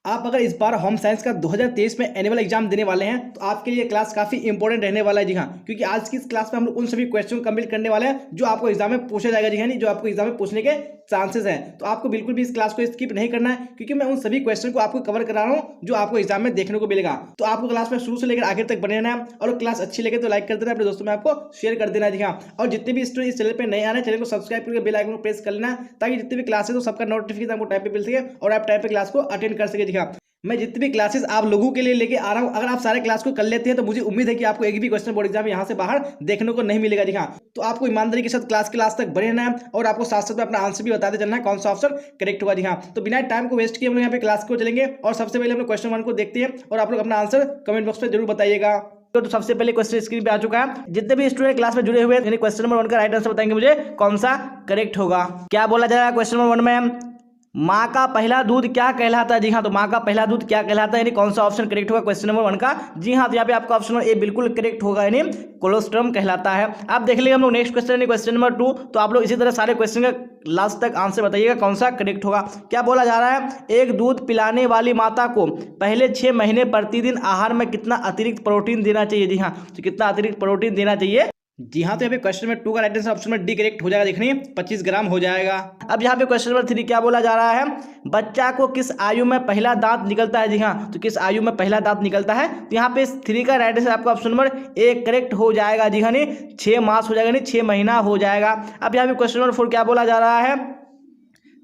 आप अगर इस बार होम साइंस का 2023 में एनुअल एग्जाम देने वाले हैं तो आपके लिए क्लास काफी इंपॉर्टेंट रहने वाला है। जी हाँ, क्योंकि आज की इस क्लास में हम लोग उन सभी क्वेश्चन कंप्लीट करने वाले हैं जो आपको एग्जाम में पूछा जाएगा। जी हाँ, नहीं जो आपको एग्जाम में पूछने के चांसेस हैं। तो आपको बिल्कुल भी इस क्लास को स्किप नहीं करना है, क्योंकि मैं उन सभी क्वेश्चन को आपको कवर करा रहा हूँ जो आपको एग्जाम में देखने को मिलेगा। तो आपको क्लास में शुरू से लेकर आखिर तक बने रहना है, और क्लास अच्छी लगे तो लाइक कर देना, अपने दोस्तों में आपको शेयर कर देना। जी हाँ, और जितने भी स्टूडेंट इस चैनल पर नए आ रहे हैं, चैनल को सब्सक्राइब करके बेल आइकन को प्रेस कर लेना, ताकि जितने भी क्लासेस हो सबका नोटिफिकेशन आपको टाइम पे मिल सके और आप टाइम पे क्लास को अटेंड कर सके। जी हाँ, मैं जितनी भी क्लासेस आप लोगों के लिए लेके आ रहा हूं, अगर आप सारे क्लास को कर लेते हैं तो मुझे उम्मीद है कि आपको एक भी क्वेश्चन बोर्ड एग्जाम यहां से बाहर देखने को नहीं मिलेगा। जी हाँ, तो आपको ईमानदारी के साथ क्लास के लास्ट तक बने रहना है, और आपको साथ साथ में अपना आंसर भी बताते चलना है कौन सा ऑप्शन करेक्ट होगा। जी हाँ, तो बिना टाइम को वेस्ट किए हम लोग यहाँ पे क्लास को चलेंगे, और सबसे पहले हम लोग क्वेश्चन 1 को देखते हैं, और आप लोग अपना आंसर कमेंट बॉक्स में जरूर बताइएगा। तो सबसे पहले क्वेश्चन स्क्रीन पे आ चुका है। जितने भी स्टूडेंट क्लास में जुड़े हुए हैं, क्वेश्चन नंबर 1 का राइट आंसर बताएंगे मुझे कौन सा करेक्ट होगा। क्या बोला जा रहा है क्वेश्चन नंबर 1 में? माँ का पहला दूध क्या कहलाता है? जी हाँ, तो माँ का पहला दूध क्या कहलाता है, यानी कौन सा ऑप्शन करेक्ट होगा क्वेश्चन नंबर 1 का? जी हाँ, तो यहाँ पे आपका ऑप्शन नंबर ए बिल्कुल करेक्ट होगा, यानी कोलोस्ट्रम कहलाता है। आप देख लीजिए हम लोग नेक्स्ट क्वेश्चन, क्वेश्चन नंबर 2। तो आप लोग इसी तरह सारे क्वेश्चन का लास्ट तक आंसर बताइएगा कौन सा करेक्ट होगा। क्या बोला जा रहा है? एक दूध पिलाने वाली माता को पहले 6 महीने प्रतिदिन आहार में कितना अतिरिक्त प्रोटीन देना चाहिए? जी हाँ, तो कितना अतिरिक्त प्रोटीन देना चाहिए? जी हाँ, तो यहाँ पे क्वेश्चन नंबर 2 का राइट आंसर ऑप्शन में डी करेक्ट हो जाएगा। देखिए 25 ग्राम हो जाएगा। अब यहाँ पे क्वेश्चन नंबर 3 क्या बोला जा रहा है? बच्चा को किस आयु में पहला दांत निकलता है? जी हाँ, तो किस आयु में पहला दांत निकलता है? तो यहाँ पे 3 का राइट आंसर आपका ऑप्शन नंबर ए करेक्ट हो जाएगा। जी हाँ, नहीं 6 मास हो जाएगा, नहीं 6 महीना हो जाएगा। अब यहाँ पे क्वेश्चन नंबर 4 क्या बोला जा रहा है?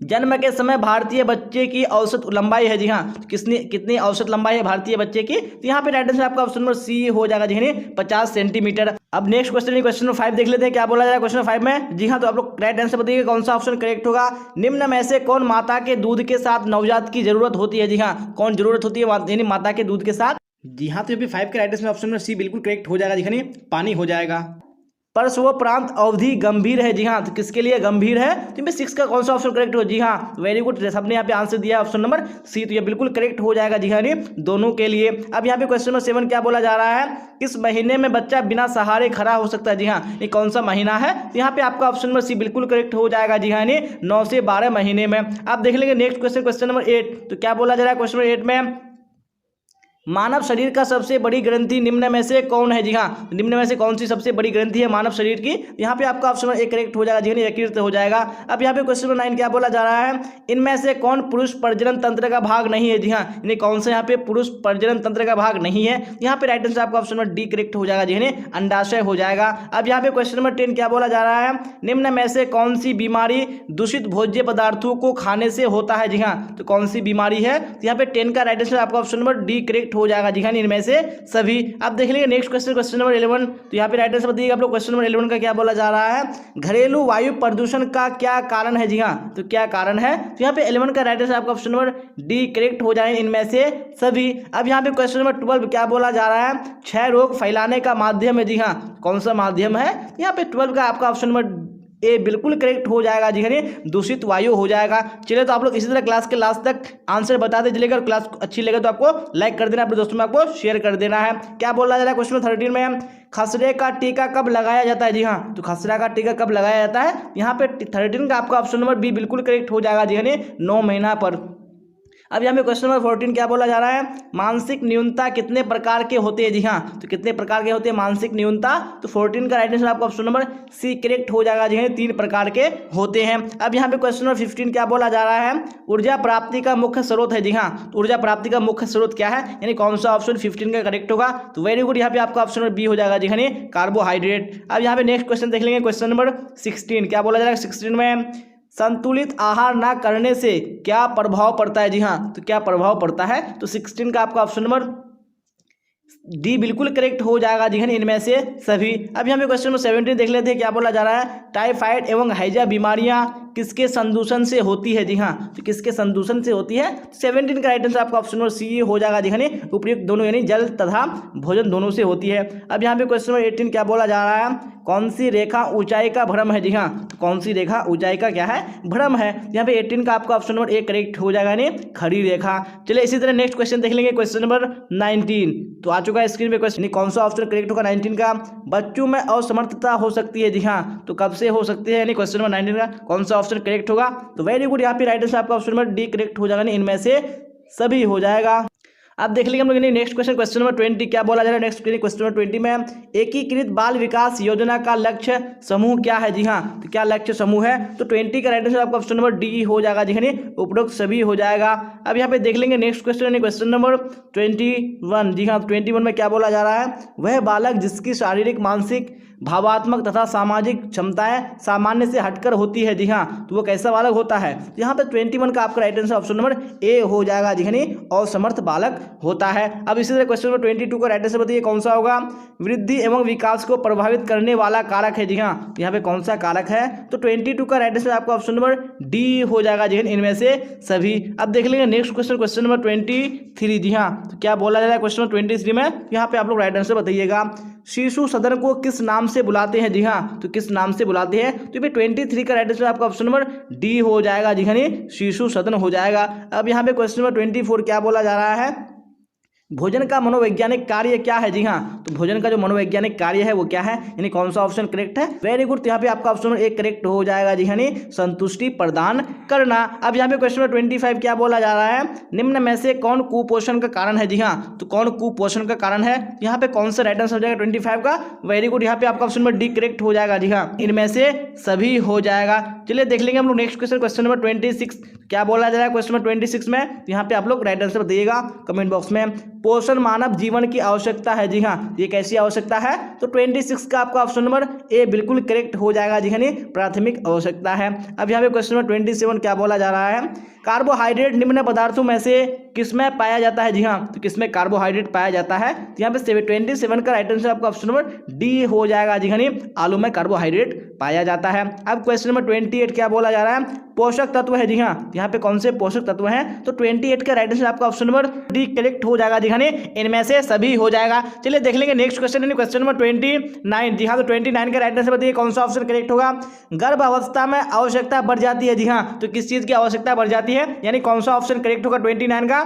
जन्म के समय भारतीय बच्चे की औसत लंबाई है। जी हाँ, तो कितनी औसत लंबाई है भारतीय बच्चे की? तो यहाँ पे राइट आंसर आपका ऑप्शन नंबर सी हो जाएगा। जी हाँ, 50 सेंटीमीटर। अब नेक्स्ट क्वेश्चन क्वेश्चन नंबर 5 देख लेते हैं क्या बोला जा रहा है क्वेश्चन नंबर 5 में। जी हाँ, तो आप लोग राइट आंसर बताइए कौन सा ऑप्शन करेक्ट होगा। निम्न में से कौन माता के दूध के साथ नवजात की जरूरत होती है? जी हाँ, कौन जरूरत होती है यानी माता के दूध के साथ? जी हाँ, तो यहाँ पे 5 के right answer option number C बिल्कुल करेक्ट हो जाएगा। जी हाँ, पानी हो जाएगा। परस्वप्रांत अवधि गंभीर है। जी हाँ, तो किसके लिए गंभीर है? तो इसमें 6 का कौन सा ऑप्शन करेक्ट हो? जी हाँ, वेरी गुड, सबने यहाँ पे आंसर दिया ऑप्शन नंबर सी, तो ये बिल्कुल करेक्ट हो जाएगा। जी हाँ, दोनों के लिए। अब यहाँ पे क्वेश्चन नंबर 7 क्या बोला जा रहा है? किस महीने में बच्चा बिना सहारे खड़ा हो सकता है? जी हाँ, ये कौन सा महीना है? तो यहाँ पे आपका ऑप्शन नंबर सी बिल्कुल करेक्ट हो जाएगा। जी हाँ, 9 से 12 महीने में। आप देख लेंगे नेक्स्ट क्वेश्चन क्वेश्चन नंबर 8। तो क्या बोला जा रहा है क्वेश्चन नंबर 8 में? मानव शरीर का सबसे बड़ी ग्रंथि निम्न में से कौन है? जी हाँ, निम्न में से कौन सी सबसे बड़ी ग्रंथि है मानव शरीर की? यहाँ पे आपका ऑप्शन एक करेक्ट हो जाएगा। जी हाँ, यकृत हो जाएगा। अब यहाँ पे क्वेश्चन नंबर 9 क्या बोला जा रहा है? इनमें से कौन पुरुष प्रजनन तंत्र का भाग नहीं है? जी हाँ, यानी कौन सा यहाँ पे पुरुष प्रजनन तंत्र का भाग नहीं है? यहाँ पे राइट आंसर आपका ऑप्शन नंबर डी करेक्ट हो जाएगा। जी हाँ, अंडाशय हो जाएगा। अब यहाँ पे क्वेश्चन नंबर 10 क्या बोला जा रहा है? निम्न में से कौन सी बीमारी दूषित भोज्य पदार्थों को खाने से होता है? जी हाँ, तो कौन सी बीमारी है? तो यहाँ पे 10 का राइट आंसर आपका ऑप्शन नंबर डी करेक्ट हो जाएगा। जी हाँ, में से सभी। आप देख लीजिए नेक्स्ट क्वेश्चन क्वेश्चन नंबर 11। तो यहाँ पे राइट आंसर बताइएगा आप लोग क्वेश्चन नंबर 11 का क्या बोला जा रहा है? घरेलू वायु प्रदूषण का क्या कारण है? जी हाँ, तो क्या कारण है? तो यहाँ पे 11 का राइट आंसर आपका ऑप्शन नंबर डी करेक्ट हो जाए इनमें से सभी। अब यहाँ पे क्वेश्चन नंबर 12 क्या बोला जा रहा है? क्षय रोग फैलाने का माध्यम है। जी हाँ, कौन सा माध्यम है? यहाँ पे 12 का आपका ऑप्शन नंबर ए बिल्कुल करेक्ट हो जाएगा। जी हाँ, दूषित वायु हो जाएगा। चलिए, तो आप लोग इसी तरह क्लास के लास्ट तक आंसर बताते चलेगा, और क्लास अच्छी लगे तो आपको लाइक कर देना, अपने दोस्तों में आपको शेयर कर देना है। क्या बोला जा रहा है क्वेश्चन 13 में? खसरे का टीका कब लगाया जाता है? जी हाँ, तो खसरा का टीका कब लगाया जाता है? यहाँ पे 13 का आपका ऑप्शन नंबर बी बिल्कुल करेक्ट हो जाएगा। जी हाँ, 9 महीना पर। अब यहाँ पे क्वेश्चन नंबर 14 क्या बोला जा रहा है? मानसिक न्यूनता कितने प्रकार के होते हैं? जी हाँ, तो कितने प्रकार के होते हैं मानसिक न्यूनता? तो 14 का राइट आंसर आपका ऑप्शन नंबर सी करेक्ट हो जाएगा। जी हाँ, 3 प्रकार के होते हैं। अब यहाँ पे क्वेश्चन नंबर 15 क्या बोला जा रहा है? ऊर्जा प्राप्ति का मुख्य स्रोत है। जी हाँ, तो ऊर्जा प्राप्ति का मुख्य स्रोत क्या है, यानी कौन सा ऑप्शन 15 का करेक्ट होगा? तो वेरी गुड, यहाँ पे आपका ऑप्शन नंबर बी हो जाएगा। जी हाँ, कार्बोहाइड्रेट। अब यहाँ पे नेक्स्ट क्वेश्चन देख लेंगे क्वेश्चन नंबर 16। क्या बोला जा रहा है 16 में? संतुलित आहार ना करने से क्या प्रभाव पड़ता है? जी हाँ, तो क्या प्रभाव पड़ता है? तो 16 का आपका ऑप्शन नंबर डी बिल्कुल करेक्ट हो जाएगा। जी हाँ, इनमें से सभी। अब यहाँ पे क्वेश्चन नंबर 17 देख लेते हैं क्या बोला जा रहा है? टाइफाइड एवं हैजा बीमारियां किसके संदूषण से होती है? जी हाँ, तो किसके संदूषण से होती है? 17 का राइट आंसर आपका ऑप्शन नंबर सी हो जाएगा। जी हाँ, उपयुक्त दोनों, यानी जल तथा भोजन दोनों से होती है। अब यहाँ पे क्वेश्चन नंबर 18 क्या बोला जा रहा है? कौन सी रेखा ऊंचाई का भ्रम है? जी हाँ, तो कौन सी रेखा ऊंचाई का क्या है? भ्रम है। यहाँ पे 18 का आपका ऑप्शन नंबर ए करेक्ट हो जाएगा, यानी खड़ी रेखा। चलिए इसी तरह नेक्स्ट क्वेश्चन देख लेंगे क्वेश्चन नंबर 19। तो आ चुका है स्क्रीन पे क्वेश्चन, कौन सा ऑप्शन करेक्ट होगा 19 का? बच्चों में असमर्थता हो सकती है। जी हाँ, तो कब से हो सकती है, यानी क्वेश्चन नंबर 19 का कौन सा ऑप्शन करेक्ट होगा? तो वेरी गुड, यहाँ पे राइट आंसर आपका ऑप्शन नंबर डी करेक्ट हो जाएगा, इनमें से सभी हो जाएगा। अब देख लीजिए हम लोग नेक्स्ट क्वेश्चन नंबर 20 क्या बोला जा रहा है। नेक्स्ट क्वेश्चन नंबर 20 में एकीकृत बाल विकास योजना का लक्ष्य समूह क्या है। जी हाँ, तो क्या लक्ष्य समूह है, तो 20 का राइट आंसर आपका ऑप्शन नंबर डी हो जाएगा। जी हाँ, उपरोक्त सभी हो जाएगा। अब यहाँ पे देख लेंगे नेक्स्ट क्वेश्चन नंबर 21। जी हाँ, 21 में क्या बोला जा रहा है, वह बालक जिसकी शारीरिक, मानसिक, भावात्मक तथा सामाजिक क्षमताएं सामान्य से हटकर होती है। जी हाँ, तो वो कैसा बालक होता है, तो यहाँ पे 21 का आपका right answer option number A हो जाएगा। जी हाँ, असमर्थ बालक होता है। अब इसी तरह क्वेश्चन नंबर 22 का राइट आंसर बताइए कौन सा होगा। वृद्धि एवं विकास को प्रभावित करने वाला कारक है। जी हाँ, यहाँ पे कौन सा कारक है, तो 22 का राइट आंसर आपका ऑप्शन नंबर डी हो जाएगा। जी हाँ, इनमें से सभी। अब देख लेंगे नेक्स्ट क्वेश्चन नंबर 23। जी हाँ, तो क्या बोला जा रहा है क्वेश्चन नंबर 23 में, यहाँ पे आप लोग राइट आंसर बताइएगा। शिशु सदन को किस नाम से बुलाते हैं। जी हाँ, तो किस नाम से बुलाते हैं, तो ये 23 का राइट आंसर आपका ऑप्शन नंबर डी हो जाएगा। जी हाँ, शिशु सदन हो जाएगा। अब यहाँ पे क्वेश्चन नंबर 24 क्या बोला जा रहा है, भोजन का मनोवैज्ञानिक कार्य क्या है। जी हाँ, तो भोजन का जो मनोवैज्ञानिक कार्य है वो क्या है, यानी कौन सा ऑप्शन करेक्ट है। वेरी गुड, तो यहाँ पे आपका ऑप्शन नंबर एक करेक्ट हो जाएगा। जी हाँ, संतुष्टि प्रदान करना। अब यहाँ पे क्वेश्चन नंबर 25 क्या बोला जा रहा है, निम्न में से कौन कुपोषण का कारण है। जी हाँ, तो कौन कुपोषण का कारण है, यहाँ पे कौन सा राइट आंसर हो जाएगा 25 का। वेरी गुड, यहाँ पे आपका ऑप्शन नंबर डी करेक्ट हो जाएगा। जी हाँ, इनमें से सभी हो जाएगा। चलिए देख लेंगे हम लोग नेक्स्ट क्वेश्चन नंबर 26 क्या बोला जा रहा है। क्वेश्चन नंबर 26 में यहाँ पे आप लोग राइट आंसर बताइएगा कमेंट बॉक्स में। पोषण मानव जीवन की आवश्यकता है। जी हाँ, ये कैसी आवश्यकता है, तो 26 का आपका ऑप्शन नंबर ए बिल्कुल करेक्ट हो जाएगा। जी हाँ, प्राथमिक आवश्यकता है। अब यहाँ पे क्वेश्चन नंबर 27 क्या बोला जा रहा है, कार्बोहाइड्रेट निम्न पदार्थों में से किसमें पाया जाता है। जी हाँ, तो किसमें कार्बोहाइड्रेट पाया जाता है, तो यहाँ पे 27 का राइट आंसर आपका ऑप्शन नंबर डी हो जाएगा। जी हाँ, आलू में कार्बोहाइड्रेट पाया जाता है। अब क्वेश्चन नंबर 28 क्या बोला जा रहा है, पोषक तत्व है। जी हाँ, यहाँ पे कौन से पोषक तत्व हैं, तो 28 का राइट आंसर आपका ऑप्शन नंबर डी करेक्ट हो जाएगा। जी हाँ, इनमें से सभी हो जाएगा। चलिए देख लेंगे नेक्स्ट क्वेश्चन नंबर 29। जी हाँ, तो 29 का राइट आंसर बताइए कौन सा ऑप्शन करेक्ट होगा। गर्भ अवस्था में आवश्यकता बढ़ जाती है। जी हाँ, तो किस चीज की आवश्यकता बढ़ जाती है, यानी कौन सा ऑप्शन करेक्ट होगा 29 का,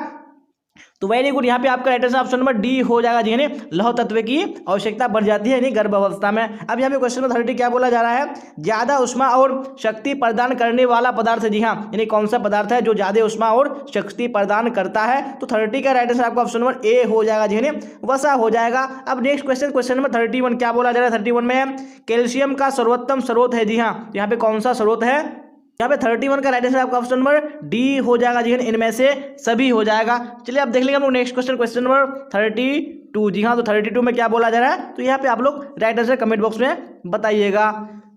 तो वेरी गुड, यहाँ पे आपका right answer option number D हो जाएगा। जी हाँ, लौह तत्व की आवश्यकता बढ़ जाती है यानी गर्भ अवस्था में। अब यहाँ पे क्वेश्चन नंबर 30 क्या बोला जा रहा है, ज्यादा उष्मा और शक्ति प्रदान करने वाला पदार्थ है। जी हाँ, यानी कौन सा पदार्थ है जो ज्यादा उष्मा और शक्ति प्रदान करता है, तो 30 का राइट आंसर आपका ऑप्शन नंबर ए हो जाएगा। जी हाँ, वसा हो जाएगा। अब नेक्स्ट क्वेश्चन नंबर 31 क्या बोला जा रहा है, 31 में कैल्शियम का सर्वोत्तम स्रोत है। जी हाँ, यहाँ पे कौन सा स्रोत है, यहाँ पे 31 का राइट आंसर आपका ऑप्शन नंबर डी हो जाएगा। जी हाँ, इनमें से सभी हो जाएगा। चलिए अब देख लेंगे हम लोग नेक्स्ट क्वेश्चन नंबर 32। जी हाँ, तो 32 में क्या बोला जा रहा है, तो यहाँ पे आप लोग राइट आंसर कमेंट बॉक्स में बताइएगा।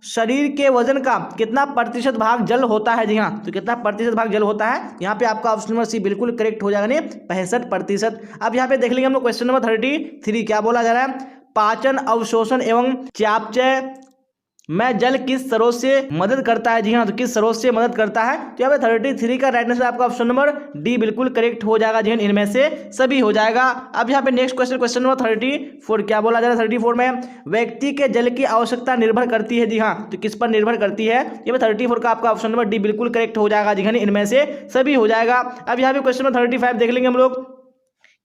शरीर के वजन का कितना प्रतिशत भाग जल होता है। जी हाँ, तो कितना प्रतिशत भाग जल होता है, यहाँ पे आपका ऑप्शन नंबर सी बिल्कुल करेक्ट हो जाएगा, नहीं 65%। अब यहाँ पे देख लेंगे हम लोग क्वेश्चन नंबर 33 क्या बोला जा रहा है, पाचन, अवशोषण एवं चयापचय में जल किस स्रोत से मदद करता है। जी हाँ, तो किस स्रोत से मदद करता है, तो यहाँ पे 33 का राइट आंसर आपका ऑप्शन नंबर डी बिल्कुल करेक्ट हो जाएगा। जी हाँ, इनमें से सभी हो जाएगा। अब यहाँ पे नेक्स्ट क्वेश्चन नंबर 34 क्या बोला जा रहा है, 34 में व्यक्ति के जल की आवश्यकता निर्भर करती है। जी हाँ, तो किस पर निर्भर करती है, ये 34 का आपका ऑप्शन नंबर डी बिल्कुल करेक्ट हो जाएगा। जी हाँ, इनमें से सभी हो जाएगा। अब यहाँ पे क्वेश्चन नंबर 35 देख लेंगे हम लोग,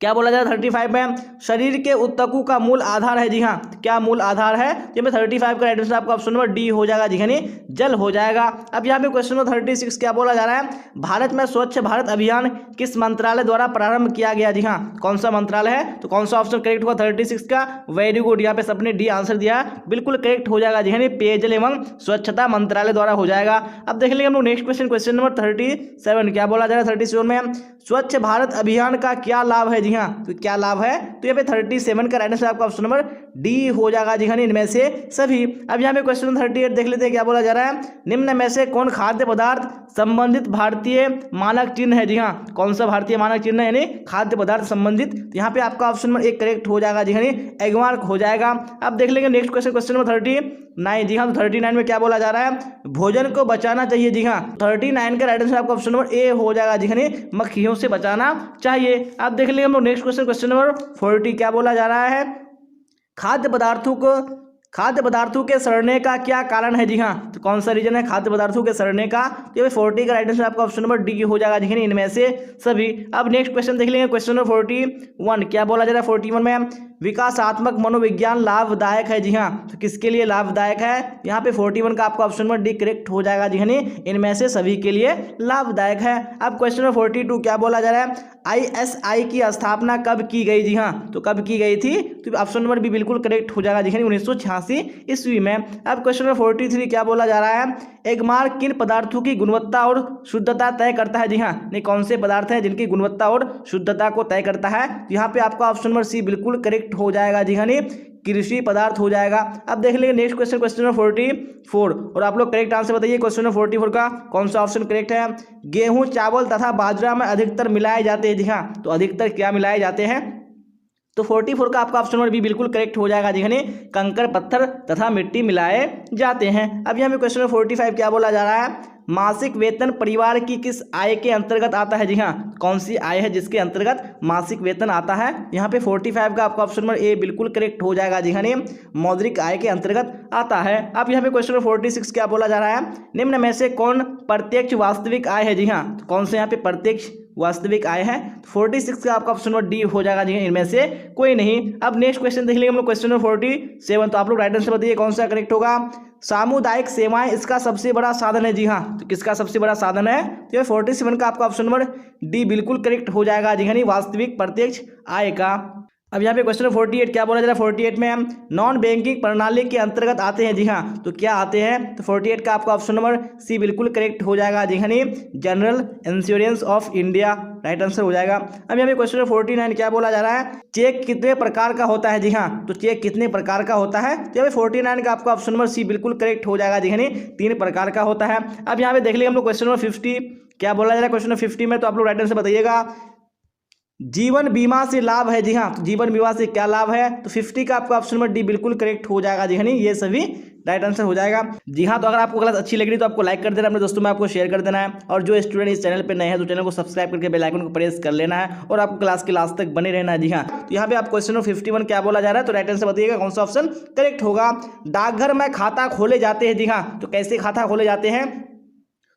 क्या बोला जाए 35 में शरीर के ऊतकों का मूल आधार है। जी हाँ, क्या मूल आधार है, ये में 35 का राइट आंसर आपका ऑप्शन नंबर डी हो जाएगा। जी हाँ, जल हो जाएगा। अब यहाँ पे क्वेश्चन नंबर 36 क्या बोला जा रहा है, भारत में स्वच्छ भारत अभियान किस मंत्रालय द्वारा प्रारंभ किया गया। जी हाँ, कौन सा मंत्रालय है, तो कौन सा ऑप्शन करेक्ट हुआ 36 का। वेरी गुड, यहाँ पे सबने डी आंसर दिया, बिल्कुल करेक्ट हो जाएगा। जी हाँ, पेयजल एवं स्वच्छता मंत्रालय द्वारा हो जाएगा। अब देख लेंगे हम लोग नेक्स्ट क्वेश्चन नंबर 37 क्या बोला जा रहा है, 37 में स्वच्छ भारत अभियान का क्या लाभ है। जी हाँ, तो क्या लाभ है, तो यहाँ पे 37 का राइट आंसर आपका ऑप्शन नंबर डी हो जाएगा। जी हाँ, इनमें से सभी। अब यहाँ पे क्वेश्चन नंबर 38 देख लेते हैं क्या बोला जा रहा है, निम्न में से कौन खाद्य पदार्थ संबंधित भारतीय मानक चिन्ह है। जी हाँ, कौन सा भारतीय मानक चिन्ह है, यानी खाद्य पदार्थ संबंधित, यहाँ पे आपका ऑप्शन नंबर एक करेक्ट हो जाएगा। जी हाँ, एगमार्क हो जाएगा। अब देख लेंगे नेक्स्ट क्वेश्चन नंबर 39। जी हाँ, तो 39 में क्या बोला जा रहा है, भोजन को बचाना चाहिए। जी हाँ, 39 का राइट आंसर आपका ऑप्शन नंबर ए हो जाएगा। जी हाँ, मक्खियों से बचाना चाहिए। अब देख लेंगे हम लोग नेक्स्ट क्वेश्चन नंबर 40 क्या बोला जा रहा है, खाद्य पदार्थों के सड़ने का क्या कारण है। जी हाँ, तो कौन सा रीजन है खाद्य पदार्थों के सड़ने का, तो ये 40 का राइट आंसर आपका ऑप्शन नंबर डी हो जाएगा। जी हाँ, इनमें से सभी। अब नेक्स्ट क्वेश्चन देख लेंगे क्वेश्चन नंबर 41 क्या बोला जा रहा है 41 में विकासात्मक मनोविज्ञान लाभदायक है? जी हाँ, तो किसके लिए लाभदायक है? यहाँ पे 41 का आपका ऑप्शन नंबर डी करेक्ट हो जाएगा जी हाँ, इनमें से सभी के लिए लाभदायक है। अब क्वेश्चन नंबर 42 क्या बोला जा रहा है? ISI की स्थापना कब की गई? जी हाँ, तो कब की गई थी? तो ऑप्शन नंबर बी बिल्कुल करेक्ट हो जाएगा जी हाँ, 1986 ईस्वी में। अब क्वेश्चन नंबर 43 क्या बोला जा रहा है? एगमार्क किन पदार्थों की गुणवत्ता और शुद्धता तय करता है? जी हाँ, नहीं कौन से पदार्थ हैं जिनकी गुणवत्ता और शुद्धता को तय करता है? यहाँ पे आपका ऑप्शन नंबर सी बिल्कुल करेक्ट हो जाएगा जी हाँ, कृषि पदार्थ हो जाएगा। अब देख लेंगे नेक्स्ट क्वेश्चन, क्वेश्चन नंबर 44, और आप लोग करेक्ट आंसर बताइए क्वेश्चन नंबर 44 का कौन सा ऑप्शन करेक्ट है? गेहूं, चावल तथा बाजरा में अधिकतर मिलाए जाते हैं? जी हाँ, तो अधिकतर क्या मिलाए जाते हैं? तो 44 का आपका ऑप्शन नंबर बी बिल्कुल करेक्ट हो जाएगा जी हाँ, कंकर, पत्थर तथा मिट्टी मिलाए जाते हैं। अब यहाँ पे क्वेश्चन नंबर 45 क्या बोला जा रहा है? मासिक वेतन परिवार की किस आय के अंतर्गत आता है? जी हाँ, कौन सी आय है जिसके अंतर्गत मासिक वेतन आता है? यहाँ पे 45 का आपका ऑप्शन नंबर ए बिल्कुल करेक्ट हो जाएगा जी हाँ, मौद्रिक आय के अंतर्गत आता है। अब यहाँ पे क्वेश्चन नंबर 46 क्या बोला जा रहा है? निम्न में से कौन प्रत्यक्ष वास्तविक आय है? जी हाँ, तो कौन से यहाँ पे प्रत्यक्ष वास्तविक आय है? 46 का आपका ऑप्शन नंबर डी हो जाएगा जी, इनमें से कोई नहीं। अब नेक्स्ट क्वेश्चन देख लेंगे हम लोग, क्वेश्चन नंबर 47, तो आप लोग राइट आंसर बताइए कौन सा करेक्ट होगा? सामुदायिक सेवाएं इसका सबसे बड़ा साधन है? जी हाँ, तो किसका सबसे बड़ा साधन है? तो 47 का आपका ऑप्शन नंबर डी बिल्कुल करेक्ट हो जाएगा जी हाँ, वास्तविक प्रत्यक्ष आय का। अब यहाँ पे क्वेश्चन नंबर 48 क्या बोला जा रहा है? 48 में हम नॉन बैंकिंग प्रणाली के अंतर्गत आते हैं? जी हाँ, तो क्या आते हैं? तो 48 का आपका ऑप्शन नंबर सी बिल्कुल करेक्ट हो जाएगा जी हाँ, general insurance of India right answer हो जाएगा। अब यहाँ पे क्वेश्चन नंबर 49 क्या बोला जा रहा है? चेक कितने प्रकार का होता है? जी हाँ, तो चेक कितने प्रकार का होता है? तो यहाँ पे 49 का आपका ऑप्शन नंबर सी बिल्कुल करेक्ट हो जाएगा जी हाँ, 3 प्रकार का होता है। अब यहाँ पे देख लेंगे हम लोग क्वेश्चन नंबर 50 क्या बोला जा रहा है? क्वेश्चन नंबर 50 में तो आप लोग राइट आंसर बताइएगा। जीवन बीमा से लाभ है? जी हाँ, तो जीवन बीमा से क्या लाभ है? तो 50 का आपका ऑप्शन नंबर डी बिल्कुल करेक्ट हो जाएगा जी हाँ, ये सभी राइट आंसर हो जाएगा। जी हाँ, तो अगर आपको क्लास अच्छी लग रही तो आपको लाइक कर देना, अपने दोस्तों में आपको शेयर कर देना है, और जो स्टूडेंट इस चैनल पे नए हैं तो चैनल को सब्सक्राइब करके बेल आइकन को प्रेस कर लेना है, और आपको क्लास के लास्ट तक बने रहना है। जी हाँ, तो यहाँ पे आप क्वेश्चन नंबर 51 क्या बोला जा रहा है? तो राइट आंसर बताइएगा कौन सा ऑप्शन करेक्ट होगा? डाकघर में खाता खोले जाते हैं? जी हाँ, तो कैसे खाता खोले जाते हैं?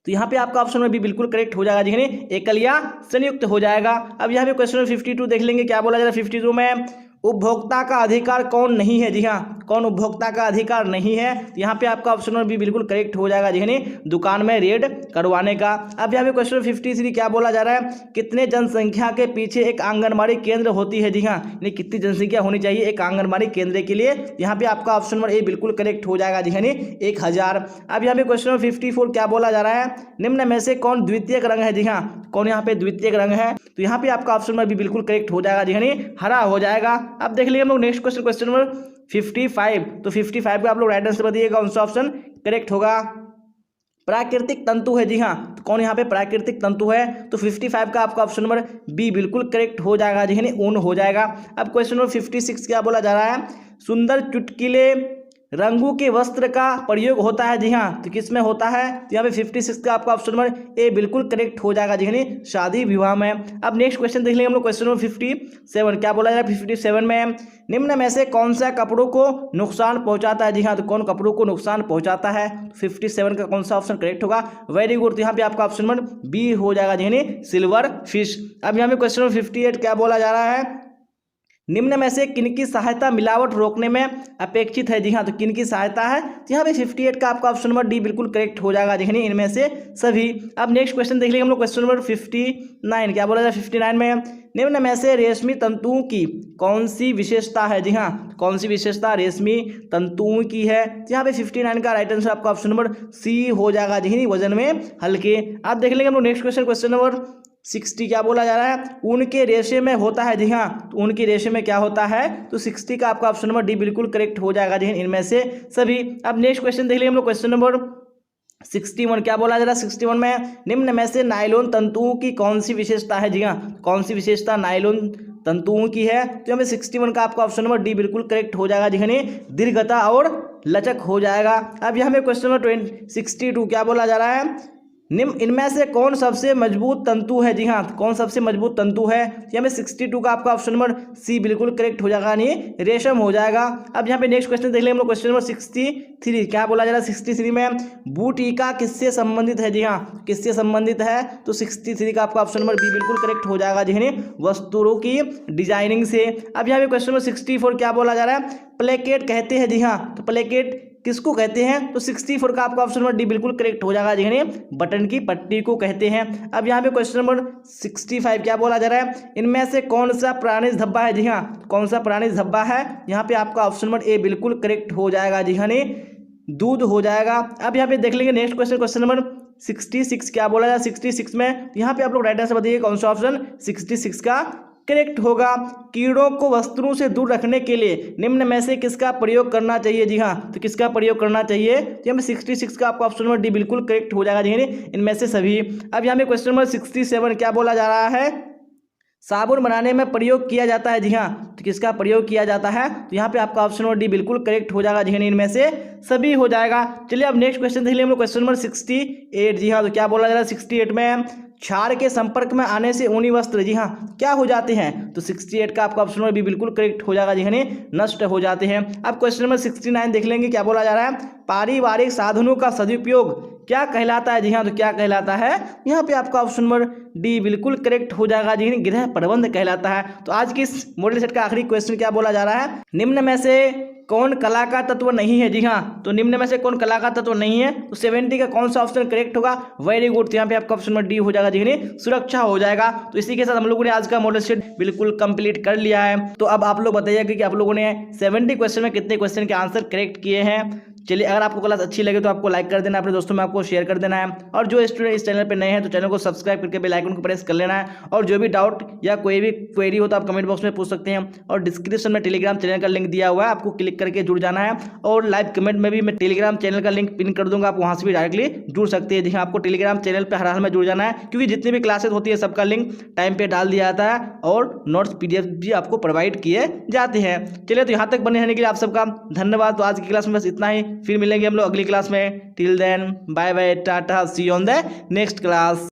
तो यहाँ पे आपका ऑप्शन में भी बिल्कुल करेक्ट हो जाएगा जी, एकल या संयुक्त हो जाएगा। अब यहाँ पे क्वेश्चन नंबर 52 देख लेंगे क्या बोला जा रहा है? 52 में उपभोक्ता का अधिकार कौन नहीं है? जी हाँ, कौन उपभोक्ता का अधिकार नहीं है? तो यहाँ पे आपका ऑप्शन नंबर भी बिल्कुल करेक्ट हो जाएगा जी, दुकान में रेड करवाने का। अब यहाँ पे क्वेश्चन नंबर 53 क्या बोला जा रहा है? कितने जनसंख्या के पीछे एक आंगनबाड़ी केंद्र होती है? जी हाँ, यानी कितनी जनसंख्या होनी चाहिए एक आंगनबाड़ी केंद्र के लिए? यहाँ पे आपका ऑप्शन नंबर ए बिल्कुल करेक्ट हो जाएगा जी, 1000। अब यहाँ पे क्वेश्चन नंबर 54 क्या बोला जा रहा है? निम्न में से कौन द्वितीयक रंग है? जी हाँ, कौन यहाँ पे द्वितीयक रंग है? तो यहाँ पे आपका ऑप्शन नंबर भी बिल्कुल करेक्ट हो जाएगा जी, हरा हो जाएगा। अब देख लीजिए हम लोग नेक्स्ट क्वेश्चन, क्वेश्चन नंबर 55, तो 55 का आप लोग राइट आंसर बताइएगा कौन सा ऑप्शन करेक्ट होगा? प्राकृतिक तंतु है? जी हाँ, तो कौन यहाँ पे प्राकृतिक तंतु है? तो 55 का आपका ऑप्शन नंबर बी बिल्कुल करेक्ट हो जाएगा जी, ऊन हो जाएगा। अब क्वेश्चन नंबर 56 क्या बोला जा रहा है? सुंदर चुटकीले रंगों के वस्त्र का प्रयोग होता है? जी हाँ, तो किस में होता है? तो यहाँ पे 56 का आपका ऑप्शन नंबर ए बिल्कुल करेक्ट हो जाएगा जी, शादी विवाह में। अब नेक्स्ट क्वेश्चन देख लेंगे हम लोग, क्वेश्चन नंबर 57 क्या बोला जा रहा है? 57 में निम्न में से कौन सा कपड़ों को नुकसान पहुंचाता है? जी हाँ, तो कौन कपड़ों को नुकसान पहुंचाता है? 57 का कौन सा ऑप्शन करेक्ट होगा? वेरी गुड, तो यहाँ पे आपका ऑप्शन नंबर बी हो जाएगा जी, सिल्वर फिश। अब यहाँ पे क्वेश्चन नंबर 58 क्या बोला जा रहा है? निम्न में से किनकी सहायता मिलावट रोकने में अपेक्षित है? जी हाँ, तो किनकी सहायता है? तो यहाँ पे 58 का आपका ऑप्शन नंबर डी बिल्कुल करेक्ट हो जाएगा जी, इनमें से सभी। अब नेक्स्ट क्वेश्चन देख लेंगे हम लोग, क्वेश्चन नंबर 59 क्या बोला जाए? 59 में निम्न में से रेशमी तंतुओं की कौन सी विशेषता है? जी हाँ, कौन सी विशेषता रेशमी तंतुओं की है? तो यहाँ पे 59 का राइट आंसर आपका ऑप्शन नंबर सी हो जाएगा जी, वजन में हल्के। अब देख लेंगे हम लोग नेक्स्ट क्वेश्चन, क्वेश्चन नंबर 60 क्या बोला जा रहा है? ऊन के रेशे में होता है? जी हाँ, तो ऊन के रेशे में क्या होता है? तो 60 का आपका ऑप्शन नंबर डी बिल्कुल करेक्ट हो जाएगा जी, इनमें से सभी। अब नेक्स्ट क्वेश्चन देख लेंगे हम लोग, क्वेश्चन नंबर 61 क्या बोला जा रहा है? 61 में निम्न में से नायलॉन तंतुओं की कौन सी विशेषता है? जी हाँ, कौन सी विशेषता नायलॉन तंतुओं की है? तो हमें 61 का आपका ऑप्शन नंबर डी बिल्कुल करेक्ट हो जाएगा जी, दीर्घता और लचक हो जाएगा। अब यहाँ पे क्वेश्चन नंबर 62 क्या बोला जा रहा है? निम्न इनमें से कौन सबसे मजबूत तंतु है? जी हाँ, कौन सबसे मजबूत तंतु है? यहाँ पे 62 का आपका ऑप्शन नंबर सी बिल्कुल करेक्ट हो जाएगा, नहीं रेशम हो जाएगा। अब यहाँ पे नेक्स्ट क्वेश्चन देख लेंगे हम लोग, क्वेश्चन नंबर 63 क्या बोला जा रहा है 63 में, बूटीका किससे संबंधित है? जी हाँ, किससे संबंधित है? तो 63 का आपका ऑप्शन नंबर बी बिल्कुल करेक्ट हो जाएगा जी हाँ, वस्तुओं की डिजाइनिंग से। अब यहाँ पे क्वेश्चन नंबर 64 क्या बोला जा रहा है? प्लेकेट कहते हैं। जी हाँ, तो प्लेकेट किसको कहते हैं? तो 64 का आपका ऑप्शन नंबर डी बिल्कुल करेक्ट हो जाएगा जी हाँ, बटन की पट्टी को कहते हैं। अब यहाँ पे क्वेश्चन नंबर 65 क्या बोला जा रहा है? इनमें से कौन सा प्राणी धब्बा है? जी हाँ, कौन सा प्राणी धब्बा है? यहाँ पे आपका ऑप्शन नंबर ए बिल्कुल करेक्ट हो जाएगा जी हाँ, दूध हो जाएगा। अब यहाँ पे देख लेंगे नेक्स्ट क्वेश्चन, क्वेश्चन नंबर 66 क्या बोला जाए 66 में, यहाँ पे आप लोग राइट आंसर बताइए कौन सा ऑप्शन 66 का करेक्ट होगा। कीड़ों को वस्तुओं से दूर रखने के लिए निम्न में से किसका प्रयोग करना चाहिए? जी हाँ, तो किसका प्रयोग करना चाहिए? तो यहाँ पे 66 का आपका ऑप्शन नंबर डी बिल्कुल करेक्ट हो जाएगा जी, इनमें से सभी। अब यहाँ पे क्वेश्चन नंबर 67 क्या बोला जा रहा है? साबुन बनाने में प्रयोग किया जाता है। जी हाँ, तो किसका प्रयोग किया जाता है? तो यहाँ पे आपका ऑप्शन नंबर डी बिल्कुल करेक्ट हो जाएगा जी, इनमें से सभी हो जाएगा। चलिए अब नेक्स्ट क्वेश्चन देख लिया हम लोग, क्वेश्चन नंबर 68। जी हाँ, तो क्या बोला जा रहा है 68 में, क्षार के संपर्क में आने से ऊनी वस्त्र जी हाँ क्या हो जाते हैं? तो 68 का आपका ऑप्शन नंबर बी बिल्कुल करेक्ट हो जाएगा जी, नष्ट हो जाते हैं। अब क्वेश्चन नंबर 69 देख लेंगे, क्या बोला जा रहा है? पारिवारिक साधनों का सदुपयोग क्या कहलाता है? जी हाँ, तो क्या कहलाता है? यहाँ पे आपका ऑप्शन नंबर डी बिल्कुल करेक्ट हो जाएगा जी, गृह प्रबंध कहलाता है। तो आज की इस मॉडल सेट का आखिरी क्वेश्चन क्या बोला जा रहा है? निम्न में से कौन कला का तत्व नहीं है? जी हाँ, तो निम्न में से कौन कला का तत्व नहीं है? तो 70 का कौन सा ऑप्शन करेक्ट होगा? वेरी गुड, तो यहाँ पे आपका ऑप्शन नंबर डी हो जाएगा जी, सुरक्षा हो जाएगा। तो इसी के साथ हम लोगों ने आज का मॉडल सेट बिल्कुल कंप्लीट कर लिया है। तो अब आप लोग बताइएगा कि आप लोगों ने 70 क्वेश्चन में कितने क्वेश्चन के आंसर करेक्ट किए हैं। चलिए, अगर आपको क्लास अच्छी लगे तो आपको लाइक कर देना, अपने दोस्तों में आपको शेयर कर देना है, और जो स्टूडेंट इस चैनल पे नए हैं तो चैनल को सब्सक्राइब करके बेल आइकन को प्रेस कर लेना है। और जो भी डाउट या कोई भी क्वेरी हो तो आप कमेंट बॉक्स में पूछ सकते हैं, और डिस्क्रिप्शन में टेलीग्राम चैनल का लिंक दिया हुआ है, आपको क्लिक करके जुड़ जाना है। और लाइव कमेंट में भी मैं टेलीग्राम चैनल का लिंक पिन कर दूंगा, आप वहाँ से भी डायरेक्टली जुड़ सकते हैं। जी हाँ, आपको टेलीग्राम चैनल पर हर हाल में जुड़ जाना है, क्योंकि जितनी भी क्लासेस होती है सबका लिंक टाइम पे डाल दिया जाता है, और नोट्स PDF भी आपको प्रोवाइड किए जाते हैं। चलिए, तो यहाँ तक बने रहने के लिए आप सबका धन्यवाद। तो आज की क्लास में बस इतना ही, फिर मिलेंगे हम लोग अगली क्लास में। Till then bye bye, tata, see you on the next class.